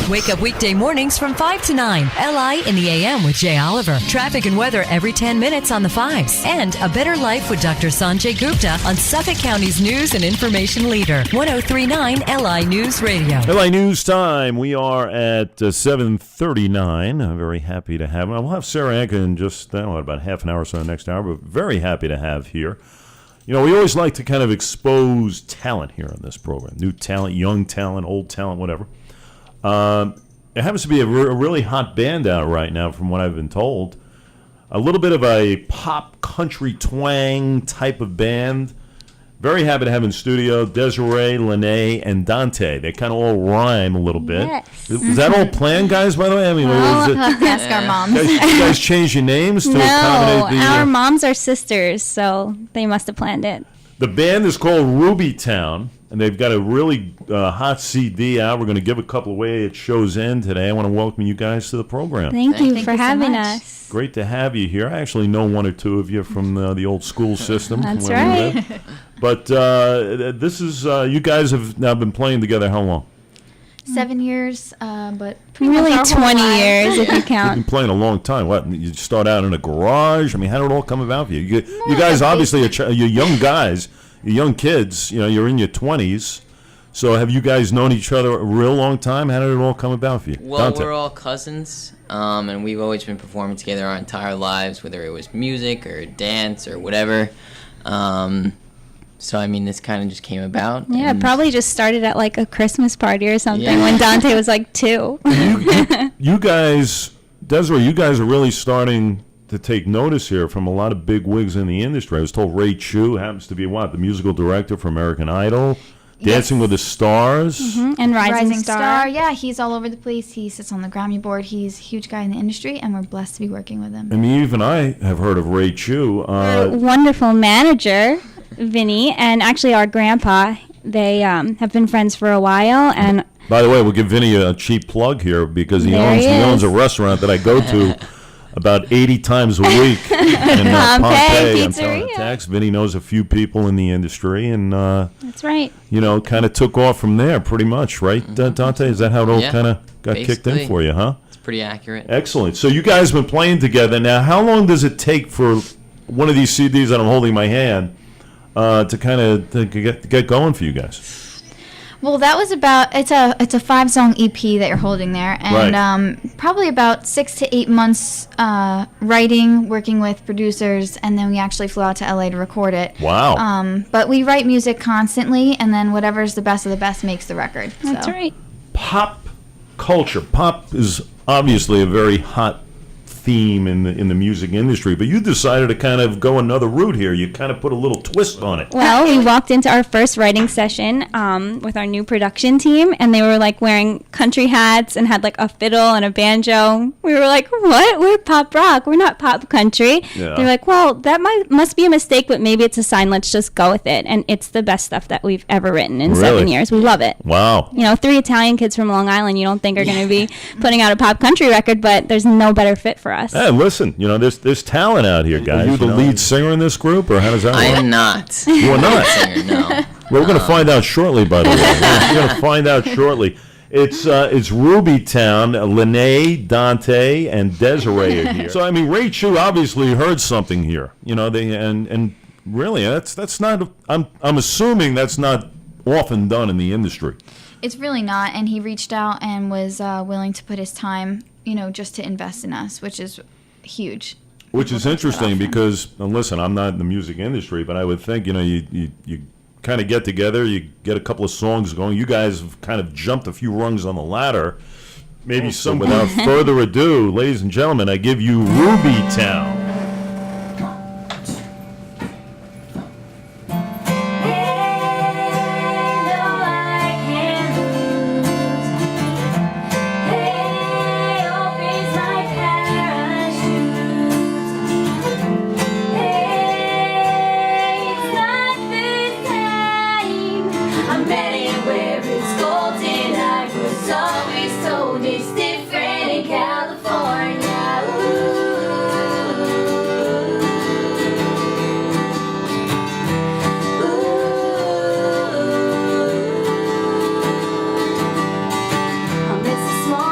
Wake up weekday mornings from 5 to 9. LI in the AM with Jay Oliver. Traffic and weather every 10 minutes on the 5s. And A Better Life with Dr. Sanjay Gupta on Suffolk County's news and information leader. 103.9 LI News Radio. LI News time. We are at 7:39. I'm very happy to have him. We'll have Sarah Anka in just about half an hour or so the next hour, but very happy to have here. You know, we always like to kind of expose talent here on this program. New talent, young talent, old talent, whatever. It happens to be a really hot band out right now, from what I've been told. A little bit of a pop country twang type of band. Very happy to have in studio Desiree, Lene, and Dante. They kind of all rhyme a little bit. Yes. Is that all planned, guys, by the way? I mean, ask our moms. You guys change your names to accommodate the... our moms are sisters, so they must have planned it. The band is called Rubytown, and they've got a really hot CD out. We're going to give a couple away at show's end today. I want to welcome you guys to the program. Thank you for having us. Great to have you here. I actually know one or two of you from the old school system. That's where we right. lived. But this is, you guys have now been playing together how long? 7 years, but Really 20 years if you You've count. been playing a long time. What, you start out in a garage? I mean, how did it all come about for you? You guys obviously you're young guys, you're young kids. You know, you're in your 20s. So have you guys known each other a real long time? How did it all come about for you? Well, Dante. we're all cousins, and we've always been performing together our entire lives, whether it was music or dance or whatever. So, I mean, this kind of just came about. Yeah, it probably just started at like a Christmas party or something Yeah. when Dante was like 2. You guys, Desiree, you guys are really starting to take notice here from a lot of big wigs in the industry. I was told Ray Chu happens to be the musical director for American Idol, Dancing with the Stars. And Rising Star. Yeah, he's all over the place. He sits on the Grammy board. He's a huge guy in the industry, and we're blessed to be working with him. I mean, even I have heard of Ray Chu. Our wonderful manager, Vinny, and actually our grandpa. They have been friends for a while, and By the way, we'll give Vinny a cheap plug here because he There he owns a is. restaurant that I go to about 80 times a week in Pompeii I'm telling you, Pizzeria. Tex. Vinny knows a few people in the industry, and that's right. kind of took off from there, pretty much, right, Dante? Is that how it all Yeah, kind of got kicked in basically. for you, huh? It's pretty accurate. Excellent. So you guys have been playing together. Now, how long does it take for one of these CDs that I'm holding in my hand to kind of get going for you guys? Well, that was it's a 5-song EP that you're holding there, and probably about 6 to 8 months writing, working with producers, and then we actually flew out to LA to record it. Wow. But we write music constantly, and then whatever's the best of the best makes the record. That's so. right. Pop culture. Pop is obviously a very hot theme in the music industry, but you decided to kind of go another route here. You kind of put a little twist on it. Well, we walked into our first writing session with our new production team, and they were like wearing country hats and had like a fiddle and a banjo. We were like, "What? We're pop rock. We're not pop country." Yeah. They're like, "Well, that must be a mistake, but maybe it's a sign. Let's just go with it." And it's the best stuff that we've ever written in 7 Really? years. We love it. Wow. You know, 3 Italian kids from Long Island you don't think are going to be putting out a pop country record, but there's no better fit for us. Hey, listen, there's talent out here, guys. Are you the lead singer in this group, or how does that work? I am not. You are not? Singer, no. Well, we're going to find out shortly, by the way. We're going to find out shortly. It's Rubytown. Lene, Dante, and Desiree are here. So, I mean, Ray Chu obviously heard something here. And really, that's not, I'm assuming that's not often done in the industry. It's really not, and he reached out and was willing to put his time, just to invest in us, which is huge. Which is interesting because, and listen, I'm not in the music industry, but I would think, you kind of get together, you get a couple of songs going. You guys have kind of jumped a few rungs on the ladder. Maybe some. Without further ado, ladies and gentlemen, I give you Rubytown. Small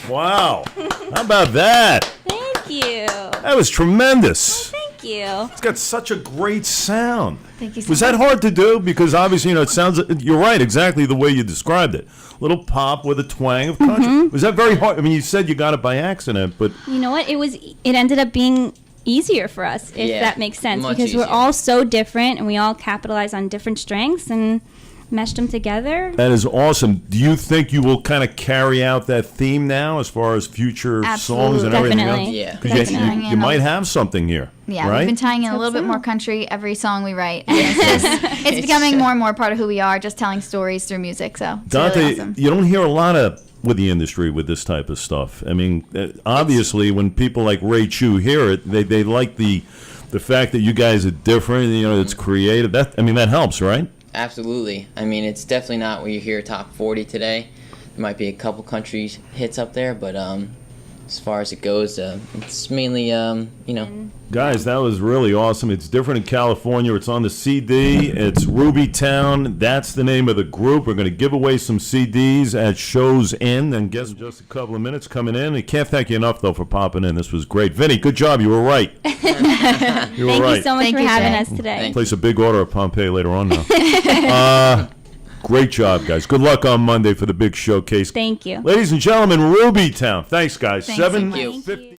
Wow. How about that? Thank you. That was tremendous. Thank you. It's got such a great sound. Thank you so Was much. that hard to do? Because obviously, it sounds, you're right, exactly the way you described it. Little pop with a twang of country. Was that very hard? I mean, you said you got it by accident, but You know what? It ended up being easier for us, if Yeah, that makes sense, much because we're easier. all so different and we all capitalize on different strengths and meshed them together. that is awesome. Do you think you will kind of carry out that theme now as far as future songs and everything else? Definitely. Yeah. 'Cause Definitely. you might have something here, Yeah, right? we've been tying in a little bit more country every song we write, and it's becoming more and more part of who we are, just telling stories through music. So it's Dante, really awesome. you don't hear a lot of with the industry with this type of stuff. I mean, obviously, when people like Ray Chu hear it, they like the fact that you guys are different. It's creative. That helps, right? Absolutely. I mean, it's definitely not where you hear top 40 today. There might be a couple country hits up there, but as far as it goes, it's mainly, Guys, that was really awesome. It's different in California. It's on the CD. It's Rubytown. That's the name of the group. We're going to give away some CDs at Show's End, and guess in just a couple of minutes coming in. I can't thank you enough, though, for popping in. This was great. Vinny, good job. You were right. You were Thank right. you so much Thank for you, having Jay. us today. Thank Place a big order at Pompeii later on now. Great job, guys. Good luck on Monday for the big showcase. Thank you. Ladies and gentlemen, Rubytown. Thanks, guys. Thanks so much. 7:50.